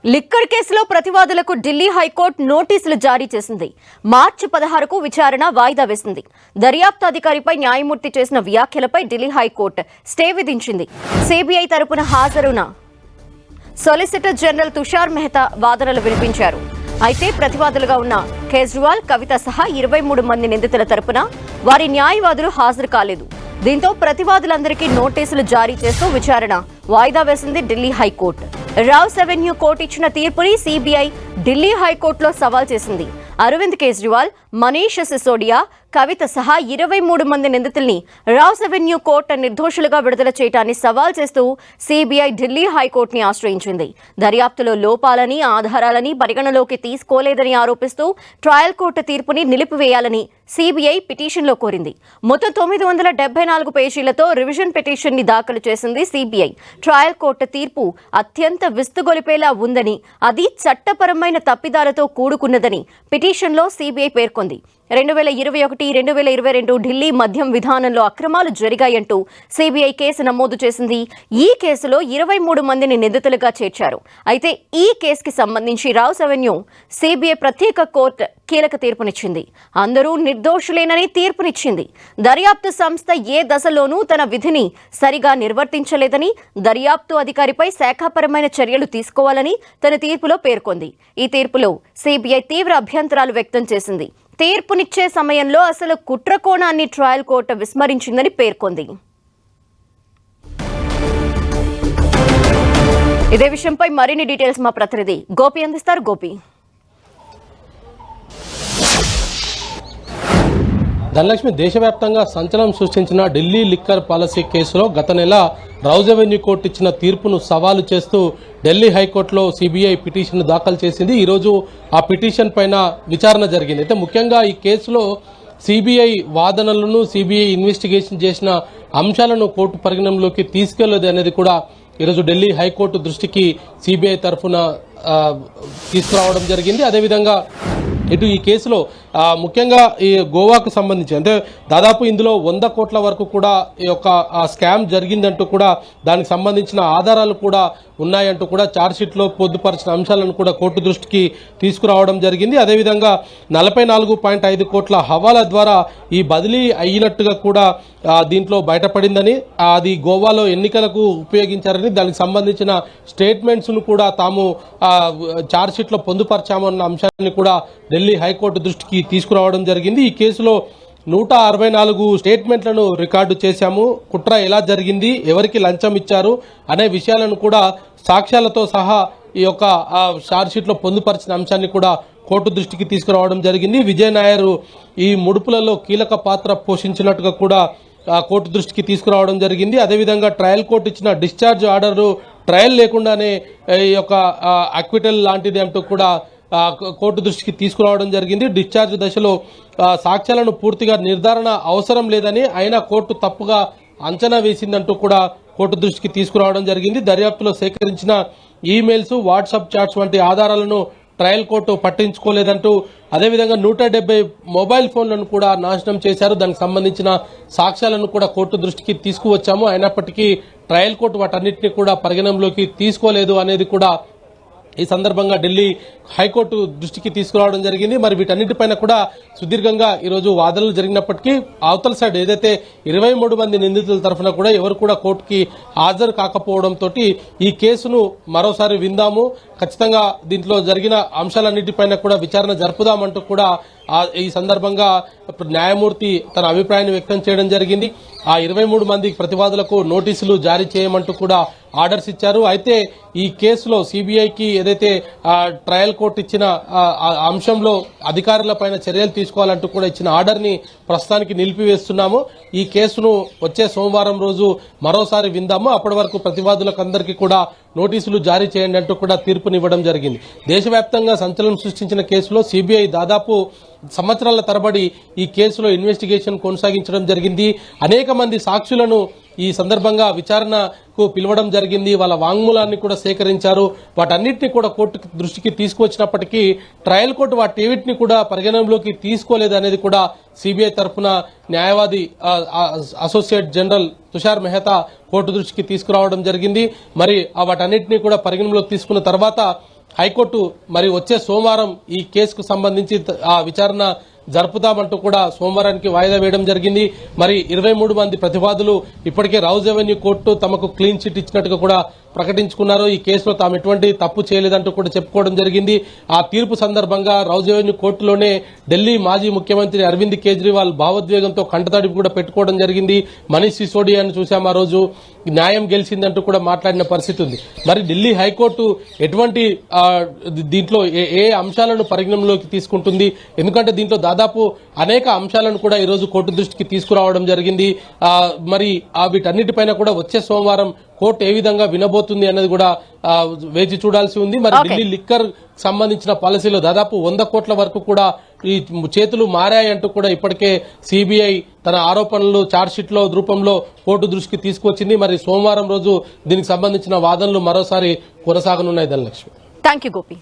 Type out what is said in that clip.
Liquor కేసులో ప్రతివాదులకు Delhi high court నోటీసులు జారీ చేసింది. మార్చి 16కు విచారణ వాయిదా వేసింది. దర్యాప్తు అధికారిపై న్యాయమూర్తి చేసిన వ్యాఖ్యలపై ఢిల్లీ హైకోర్టు స్టే విధించింది. సిబిఐ తరపున హాజరున సొలిసిటర్ జనరల్ తుషార్ మెహతా వాదనలు వినిపించారు. అయితే ప్రతివాదులుగా ఉన్న కేజ్రీవాల్, కవిత సహా 23 మంది నిందితుల తరపున వారి న్యాయవాదులు హాజరు కాలేదు. దీంతో ప్రతివాదులందరికీ నోటీసులు జారీ చేస్తూ విచారణ వాయిదా వేసింది Delhi high court. Rao's avenue court ఇచ్చిన తీర్పుని సిబిఐ ఢిల్లీ హైకోర్టులో సవాల్ చేసింది. అరవింద్ కేజ్రీవాల్, మనీష్ సిసోడియా, కవిత సహా 23 మంది నిందితుల్ని రావ్స్ అవెన్యూ కోర్టు నిర్దోషులుగా విడుదల చేయడాన్ని సవాల్ చేస్తూ సిబిఐ ఢిల్లీ హైకోర్టుని ఆశ్రయించింది. దర్యాప్తులో లోపాలని, ఆధారాలని పరిగణలోకి తీసుకోలేదని ఆరోపిస్తూ ట్రయల్ కోర్టు తీర్పుని నిలిపివేయాలని సిబిఐ పిటిషన్లో కోరింది. మొత్తం 974 పేజీలతో రివిజన్ పిటిషన్ ని దాఖలు చేసింది సిబిఐ. ట్రయల్ కోర్టు తీర్పు అత్యంత విస్తుగొలిపేలా ఉందని, అది చట్టపరమైన తప్పిదాలతో కూడుకున్నదని పిటిషన్లో సిబిఐ పేర్కొంది. 2021-2022 ఢిల్లీ మద్యం విధానంలో అక్రమాలు జరిగాయంటూ సిబిఐ కేసు నమోదు చేసింది. ఈ కేసులో 23 మందిని నిందితులుగా చేర్చారు. అయితే ఈ కేసుకి సంబంధించి రావ్స్ అవెన్యూ సిబిఐ ప్రత్యేక కోర్టు కీలక తీర్పునిచ్చింది. అందరూ నిర్దోషులేనని తీర్పునిచ్చింది. దర్యాప్తు సంస్థ ఏ దశలోనూ తన విధిని సరిగా నిర్వర్తించలేదని, దర్యాప్తు అధికారిపై శాఖాపరమైన చర్యలు తీసుకోవాలని తన తీర్పులో పేర్కొంది. ఈ తీర్పులో సిబిఐ తీవ్ర అభ్యంతరాలు వ్యక్తం చేసింది. తీర్పునిచ్చే సమయంలో అసలు కుట్ర కోణాన్ని ట్రయల్ కోర్టు విస్మరించిందని పేర్కొంది. ఇదే విషయంపై మరిన్ని డీటెయిల్స్ మా ప్రతినిధి గోపి అందిస్తారు. గోపి, ధనలక్ష్మి, దేశవ్యాప్తంగా సంచలనం సృష్టించిన ఢిల్లీ లిక్కర్ పాలసీ కేసులో గత నెల రావ్స్ అవెన్యూ కోర్టు ఇచ్చిన తీర్పును సవాలు చేస్తూ ఢిల్లీ హైకోర్టులో సిబిఐ పిటిషన్ దాఖలు చేసింది. ఈరోజు ఆ పిటిషన్ పైన విచారణ జరిగింది. అయితే ముఖ్యంగా ఈ కేసులో సిబిఐ వాదనలను, సిబిఐ ఇన్వెస్టిగేషన్ చేసిన అంశాలను కోర్టు పరిగణనలోకి తీసుకెళ్లదు అనేది కూడా ఈరోజు ఢిల్లీ హైకోర్టు దృష్టికి సిబిఐ తరఫున తీసుకురావడం జరిగింది. అదేవిధంగా ఇటు ఈ కేసులో ముఖ్యంగా ఈ గోవాకు సంబంధించి అంటే దాదాపు ఇందులో 100 కోట్ల వరకు కూడా ఈ యొక్క స్కామ్ జరిగిందంటూ కూడా దానికి సంబంధించిన ఆధారాలు కూడా ఉన్నాయంటూ కూడా ఛార్జ్షీట్లో పొందుపరిచిన అంశాలను కూడా కోర్టు దృష్టికి తీసుకురావడం జరిగింది. అదేవిధంగా 44.5 కోట్ల హవాలా ద్వారా ఈ బదిలీ అయినట్టుగా కూడా దీంట్లో బయటపడిందని, అది గోవాలో ఎన్నికలకు ఉపయోగించారని, దానికి సంబంధించిన స్టేట్మెంట్స్ను కూడా తాము ఛార్జ్షీట్లో పొందుపరిచామన్న అంశాన్ని కూడా ఢిల్లీ హైకోర్టు దృష్టికి తీసుకురావడం జరిగింది. ఈ కేసులో 164 స్టేట్మెంట్లను రికార్డు చేశాము. కుట్ర ఎలా జరిగింది, ఎవరికి లంచం ఇచ్చారు అనే విషయాలను కూడా సాక్ష్యాలతో సహా ఈ యొక్క ఛార్జ్షీట్లో పొందుపరిచిన అంశాన్ని కూడా కోర్టు దృష్టికి తీసుకురావడం జరిగింది. విజయ్ నాయర్ ఈ ముడుపులలో కీలక పాత్ర పోషించినట్టుగా కూడా కోర్టు దృష్టికి తీసుకురావడం జరిగింది. అదేవిధంగా ట్రయల్ కోర్టు ఇచ్చిన డిశ్చార్జ్ ఆర్డర్ ట్రయల్ లేకుండానే ఈ యొక్క అక్విటల్ లాంటిది అంటూ కూడా కోర్టు దృష్టికి తీసుకురావడం జరిగింది. డిశ్చార్జ్ దశలో సాక్ష్యాలను పూర్తిగా నిర్ధారణ అవసరం లేదని, అయినా కోర్టు తప్పుగా అంచనా వేసిందంటూ కూడా కోర్టు దృష్టికి తీసుకురావడం జరిగింది. దర్యాప్తులో సేకరించిన ఈమెయిల్స్, వాట్సాప్ చాట్స్ వంటి ఆధారాలను ట్రయల్ కోర్టు పట్టించుకోలేదంటూ, అదేవిధంగా 170 మొబైల్ ఫోన్లను కూడా నాశనం చేశారు. దానికి సంబంధించిన సాక్ష్యాలను కూడా కోర్టు దృష్టికి తీసుకువచ్చాము, అయినప్పటికీ ట్రయల్ కోర్టు వాటన్నిటిని కూడా పరిగణనలోకి తీసుకోలేదు అనేది కూడా ఈ సందర్భంగా ఢిల్లీ హైకోర్టు దృష్టికి తీసుకురావడం జరిగింది. మరి వీటన్నిటిపైన కూడా సుదీర్ఘంగా ఈరోజు వాదనలు జరిగినప్పటికీ అవతల సైడ్ ఏదైతే 23 మంది నిందితుల తరఫున కూడా ఎవరు కూడా కోర్టుకి హాజరు కాకపోవడంతో ఈ కేసును మరోసారి విందాము, ఖచ్చితంగా దీంట్లో జరిగిన అంశాలన్నిటిపైన కూడా విచారణ జరుపుదామంటూ కూడా ఈ సందర్భంగా న్యాయమూర్తి తన అభిప్రాయాన్ని వ్యక్తం చేయడం జరిగింది. ఆ 23 మంది ప్రతివాదులకు నోటీసులు జారీ చేయమంటూ కూడా ఆర్డర్స్ ఇచ్చారు. అయితే ఈ కేసులో సిబిఐకి ఏదైతే ట్రయల్ కోర్టు ఇచ్చిన అంశంలో అధికారులపైన చర్యలు తీసుకోవాలంటూ కూడా ఇచ్చిన ఆర్డర్ని ప్రస్తుతానికి నిలిపివేస్తున్నాము. ఈ కేసును వచ్చే సోమవారం రోజు మరోసారి విందాము, అప్పటి వరకు ప్రతివాదులకు అందరికీ కూడా నోటీసులు జారీ చేయండి అంటూ కూడా తీర్పునివ్వడం జరిగింది. దేశవ్యాప్తంగా సంచలనం సృష్టించిన కేసులో సిబిఐ దాదాపు సంవత్సరాల తరబడి ఈ కేసులో ఇన్వెస్టిగేషన్ కొనసాగించడం జరిగింది. అనేక మంది సాక్షులను ఈ సందర్భంగా విచారణకు పిలవడం జరిగింది. వాళ్ళ వాంగ్మూలాన్ని కూడా సేకరించారు. వాటన్నిటిని కూడా కోర్టు దృష్టికి తీసుకువచ్చినప్పటికీ ట్రయల్ కోర్టు వాటిని కూడా పరిగణనలోకి తీసుకోలేదు అనేది కూడా సిబిఐ తరఫున న్యాయవాది associate general Tushar Mehta court దృష్టికి తీసుకురావడం జరిగింది. మరి వాటన్నిటిని కూడా పరిగణనలోకి తీసుకున్న తర్వాత హైకోర్టు మరి వచ్చే సోమవారం ఈ కేసుకు సంబంధించి ఆ విచారణ జరుపుతామంటూ కూడా సోమవారానికి వాయిదా వేయడం జరిగింది. మరి 23 మంది ప్రతివాదులు ఇప్పటికే రౌజ్ అవెన్యూ కోర్టు తమకు క్లీన్ చిట్ ఇచ్చినట్టుగా కూడా ప్రకటించుకున్నారు. ఈ కేసులో తాము ఎటువంటి తప్పు చేయలేదంటూ కూడా చెప్పుకోవడం జరిగింది. ఆ తీర్పు సందర్భంగా రౌజ్ అవెన్యూ కోర్టులోనే ఢిల్లీ మాజీ ముఖ్యమంత్రి అరవింద్ కేజ్రీవాల్ భావోద్వేగంతో కంటతడి కూడా పెట్టుకోవడం జరిగింది. మనీష్ సిసోడియాను చూశాం ఆ రోజు. న్యాయం గెలిచిందంటూ కూడా మాట్లాడిన పరిస్థితి ఉంది. మరి ఢిల్లీ హైకోర్టు ఎటువంటి దీంట్లో ఏ అంశాలను పరిగణనలోకి తీసుకుంటుంది? ఎందుకంటే దీంట్లో దాదాపు అనేక అంశాలను కూడా ఈ రోజు కోర్టు దృష్టికి తీసుకురావడం జరిగింది. మరి వీటన్నిటిపైన కూడా వచ్చే సోమవారం కోర్టు ఏ విధంగా వినబోతుంది అన్నది కూడా వేచి చూడాల్సి ఉంది. మరి ఢిల్లీ లిక్కర్ సంబంధించిన పాలసీలో దాదాపు 100 కోట్ల వరకు కూడా ఈ చేతులు మారాయంటూ కూడా ఇప్పటికే సిబిఐ తన ఆరోపణలు ఛార్జ్షీట్ లో రూపంలో కోర్టు దృష్టికి తీసుకొచ్చింది. మరి సోమవారం రోజు దీనికి సంబంధించిన వాదనలు మరోసారి కొనసాగనున్నాయి. ధనలక్ష్మి. Thank you Gopi.